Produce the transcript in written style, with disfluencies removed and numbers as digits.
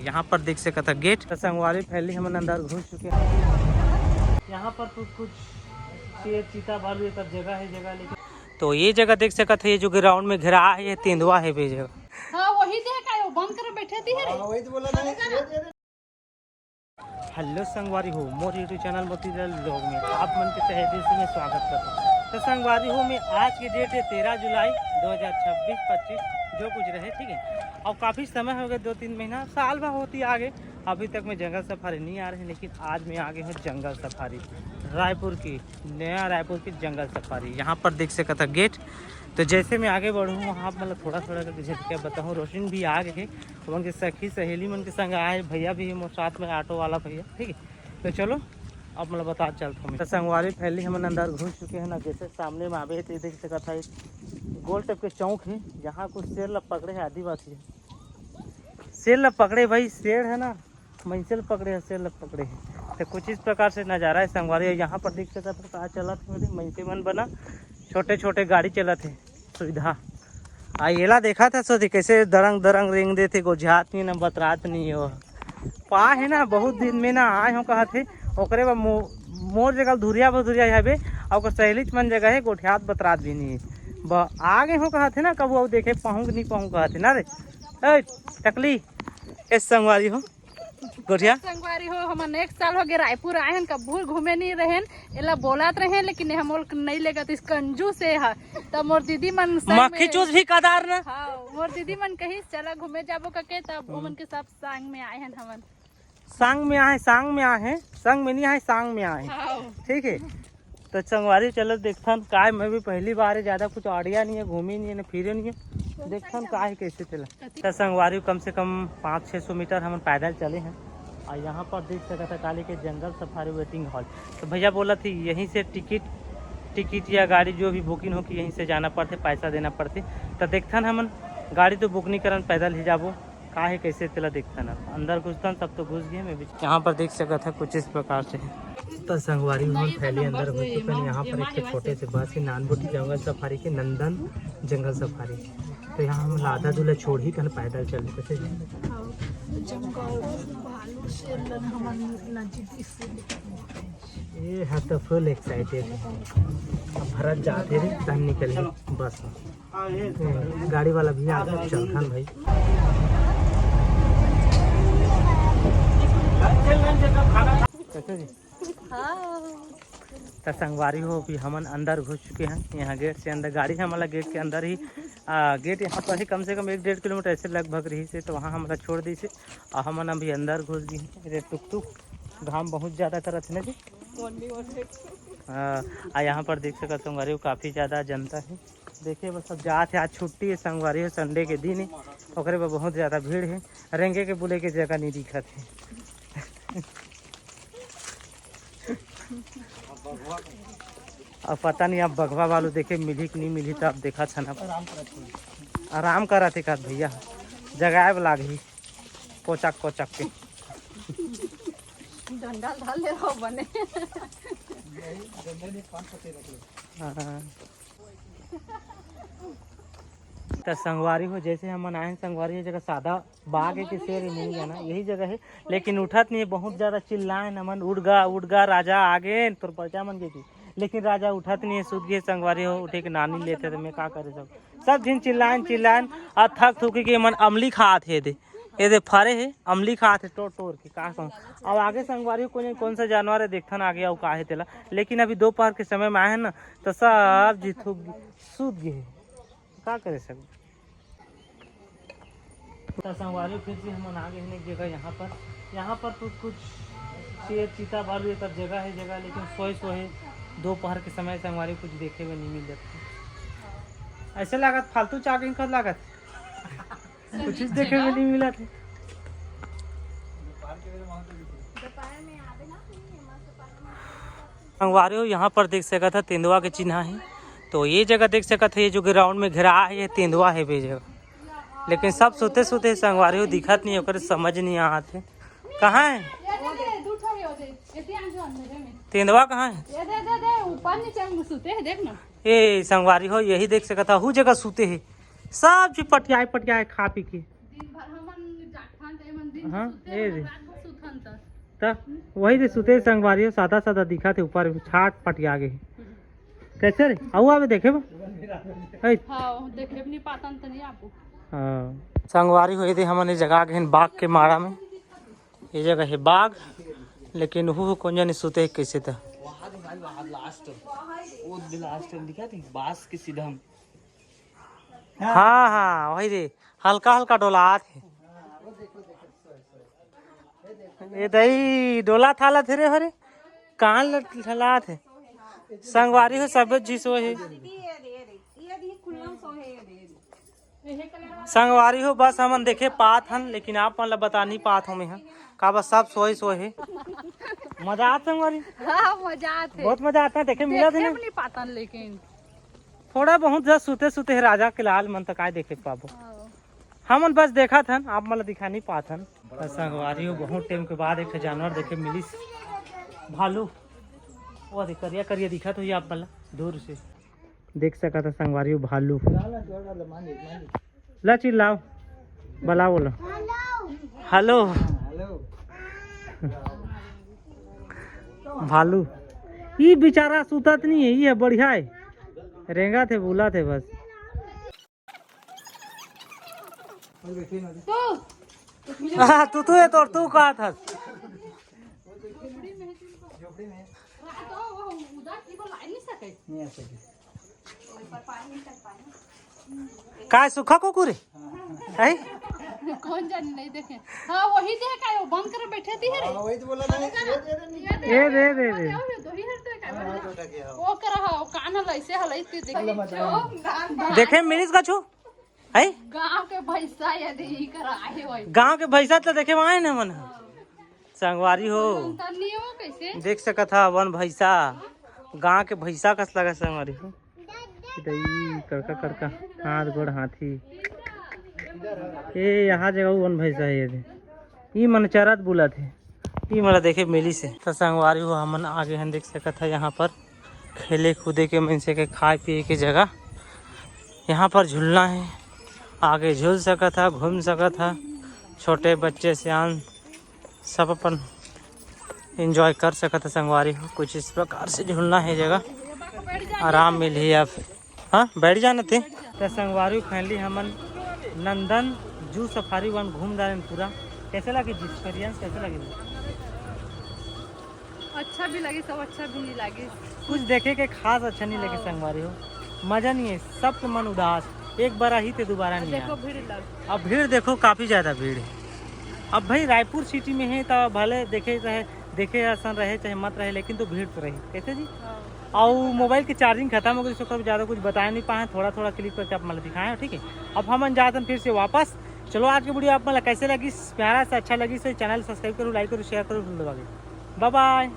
यहाँ पर देख सकते था गेट तो संगवारी फैली हम अंदर घुस चुके हैं। यहाँ पर कुछ शेर चीता भालू ये सब जगह है जगह। लेकिन तो ये जगह देख सकते है जो ग्राउंड में घेरा है ये तेंदुआ है बे जगह। हाँ वही देख बंद कर बैठे थी रे। वही तो बोला ना। हेलो संगवारी हो मोर यूट्यूब चैनल मोतीलाल व्लॉग में आप मन के तहे दिल से स्वागत करता हूँ। तो संगवारी हो में आज की डेट है 13 जुलाई 2026-25 जो कुछ रहे ठीक है। और काफ़ी समय हो गया 2-3 महीना साल भर होती आगे अभी तक मैं जंगल सफारी नहीं आ रही, लेकिन आज मैं आगे हूँ जंगल सफारी रायपुर की नया रायपुर की जंगल सफारी। यहाँ पर देख सकता था गेट। तो जैसे मैं आगे बढ़ूँ वहाँ मतलब थोड़ा करके झटके बताऊँ। रोशन भी आ गए उनके सखी सहेली मन के संग आए, भैया भी मोर साथ में ऑटो वाला भैया ठीक है। तो चलो अब मतलब बता चलता हूँ। तो संगवारी फैली हम अंदर घुस चुके हैं ना। जैसे सामने में आवे तो देख सकता था एक गोल टाइप के चौक है जहाँ कुछ शेर ला पकड़े है आदिवासी शेर ला पकड़े भाई शेर है ना मंचल पकड़े है शेर ला पकड़े है। तो कुछ इस प्रकार से नज़ारा है संगवारी। यहाँ पर देख सकता था कहा चला था मेरे मंचे मन बना छोटे छोटे गाड़ी चला थे सुविधा आइला देखा था सोची कैसे दरंग दरंग रेंग दे थे गोझात नहीं ना बतरात नहीं हो पा है ना बहुत दिन में ना आए हो कहा थे ओकरे बा मोर जगह धुरिया है बे और सहेली मन जगह है गोठियात बतरात भी नहीं है आगे हो कहा थे ना कब वो देखे पहुँच नहीं पहुँच कहा थे ना रे टकली इस संगवारी हो गोठिया संगवारी हो हम नेक्स्ट साल हो गए रायपुर आए हैं कबूर घूमे नहीं रहे एला बोलत रहे लेकिन हम नहीं लेगा तो इस कंजू से है तब मोर दीदी मन मक्खी चूस भी कदार ना। हाँ मोर दीदी मन कही चला घूमे जाबो कके तब वो मन के सब संग में आए हैं हमन सांग में आए संग में नहीं आए सांग में आए ठीक है। तो संगवारी चलो देखथन का मैं भी पहली बार है ज्यादा कुछ आइडिया नहीं है घूमी नहीं है फिरे नहीं है देखथन का है कैसे चला। तो संगवारी कम से कम 500-600 मीटर हम पैदल चले हैं और यहाँ पर देख सकता था काली के जंगल सफारी वेटिंग हॉल। तो भैया बोला थी यहीं से टिकट या गाड़ी जो भी बुकिंग हो कि यहीं से जाना पड़ते पैसा देना पड़ते। तो देखथन हम गाड़ी तो बुक नहीं करन पैदल ही जाबो का है कैसे तेला देखता ना अंदर घुसता तब तो घुस गए मैं भी। यहाँ पर देख सकता था कुछ इस प्रकार से। तो संगवारी हम फैली अंदर घुस चुके हैं। यहाँ पर एक छोटे से बस है नानबोटी जंगल सफारी के नंदन जंगल सफारी। तो यहाँ हम लादा दूल्हा छोड़ ही कर पैदल चले कैसे ये है तो फुल एक्साइटेड अब भरत जाते रे तन निकल गए बस गाड़ी वाला भी आ गया चलथन भाई। तो संगवारी हो भी हमन अंदर घुस चुके हैं। यहाँ गेट से अंदर गाड़ी है हमारा गेट के अंदर ही गेट यहाँ पर ही कम से कम 1-1.5 किलोमीटर ऐसे लगभग रही से। तो वहाँ हमारा छोड़ दी से और हमन अभी अंदर घुस गए टुक घाम बहुत ज़्यादा करत है ना जी। हाँ यहाँ पर देख सकते संगवारी काफ़ी ज़्यादा जनता है देखिए बस सब जात है आज छुट्टी है संगवारी हो संडे के दिन है ओकरे पर बहुत ज़्यादा भीड़ है रेंगे के बुले के जगह नहीं दिखत है। अब पता नहीं आप बघवा वालों देखे मिली कि नहीं मिली तो आप देखा था ना आराम करा थे का भैया जगाए लाग ही कोचक के डंडा डाल ले रहो बने। तो संगवारी हो जैसे हम आए संगवारी जगह सादा बाघ है कि शेर मिल गया ना यही जगह है लेकिन उठत नहीं बहुत ज़्यादा चिल्लाए नमन उड़ गा राजा आगे तोर पर्चा मन गई लेकिन राजा उठत नहीं है सूद गए संगवारी हो उठे के नानी लेते तो मैं का करे सब दिन चिल्लान और थक थुकी के मन अमली खात है दे फरे है अमली खात है तोड़ के का कहूँ। अब आगे संगवारी कौन सा जानवर है देखथन आगे और का है तेला लेकिन अभी दोपहर के समय में आए हैं ना तो सब जी सूद गए का करे सब। तो संगवारी फिर से हम आ गए हैं एक जगह यहाँ पर कुछ शेर चीता भालू ये सब जगह है लेकिन सोए दोपहर के समय संगवारी कुछ देखे हुए नहीं मिल जाते ऐसे लागत फालतू चाकिंग कर लागत कुछ देखे हुए नहीं मिला थे। संगवारी हो यहाँ पर देख सका था तेंदुआ के चिन्ह है। तो ये जगह देख सका था ये जो ग्राउंड में घेरा है ये तेंदुआ है बे जगह लेकिन सब सोते संगवारी हो दिखत नहीं होकर समझ नहीं आते कहाँ है तेंदुआ कहाँ है ये संगवारी हो यही देख सका था हु जगह सूते है सब जी पटियाए खा पी के हाँ ये रे सुथन त ता वही रे सुते संगवारी हो सादा सादा दिखा थे ऊपर छाट पट आगे कैसे रे आऊ आवे देखे बा ऐ हाँ देखे भी नहीं पातन त नहीं आपको हाँ संगवारी हुई थी हमने जगह के बाग के माड़ा में ये जगह है बाग लेकिन वो कौन जाने सोते कैसे था हाँ हाँ वही रे हल्का हल्का डोला थे ये दही डोला थाला थे रे हरे कहाँ लला थे संगवारी हो सब जिस वो है संगवारी हो बस हमन देखे पात हन लेकिन आप मतलब बता नहीं पात हो में का बस सब सोए सोए है मजा आता संगवारी हाँ मजा आते बहुत मजा आता है देखे मिला थे ना नहीं पातन लेकिन थोड़ा बहुत जब सुते सुते है राजा के लाल मन तक आए देखे पाबो हमन बस देखा था आप मतलब दिखा नहीं पात हन संगवारी हो बहुत टाइम के बाद एक जानवर देखे मिली भालू वो देख करिया करिया दिखा तो ये आप मतलब दूर से देख सका था संगवारी हो भालू ला चिल्लाओ बुलाओ बोलो हेलो भालू ये बेचारा सुतत नहीं है ये बढ़िया है रेंगा थे बोला थे बस हाँ तू है तो तू कहा था काय सुखा कुकुरे है कौन जाने नहीं देखे हाँ वही देखा वो बंद कर बैठे थी रे वही तो बोला ना ए रे वो कर हा कान हल ऐसे हल ऐसे देखे देखे मिलिस कछु है गांव के भैंसा यदि ई कर आए होय गांव के भैंसा तो देखे वहाँ है ना मन संगवारी हो तनियो कैसे देख सका था वन भैंसा गांव के भैंसा कस लगा संगवारी हो कड़का कड़का हाथ गोड़ हाथी ये यहाँ जगह वन भैंसा है ये मन चरत बुला थे ये मला देखे मिली से तो संगवारी हो हमन आगे हम देख सका था यहाँ पर खेले कूदे के मन से के खाए पिए के जगह यहाँ पर झूलना है आगे झूल सका था घूम सका था छोटे बच्चे सियान सब अपन एंजॉय कर सका था संगवारी हो कुछ इस प्रकार से झूलना है जगह आराम मिली अब हाँ बैठ जाना थे तो संगवारी फैमिली हमन नंदन जू सफारी वन घूम रहे हैं पूरा कैसे लगे एक्सपीरियंस कैसे लगे अच्छा भी लगी सब अच्छा भी नहीं लगी कुछ देखे के खास अच्छा नहीं लगे संगवारी हो मजा नहीं है सब मन उदास एक बार ही थे दोबारा नहीं देखो आया। भीड़ लग अब भीड़ देखो काफी ज्यादा भीड़ है अब भाई रायपुर सिटी में है तो भले देखे आसान रहे चाहे मत रहे लेकिन तो भीड़ तो रही कैसे जी और मोबाइल की चार्जिंग खत्म हो गई तो ज़्यादा कुछ बता नहीं पाए थोड़ा थोड़ा क्लिक करके आप मतलब दिखाएं ठीक है अब हम जाते हैं फिर से वापस चलो आज की वीडियो आप मतलब कैसे लगी प्यारा से अच्छा लगी तो चैनल सब्सक्राइब करो लाइक करो शेयर करो बाय बाय।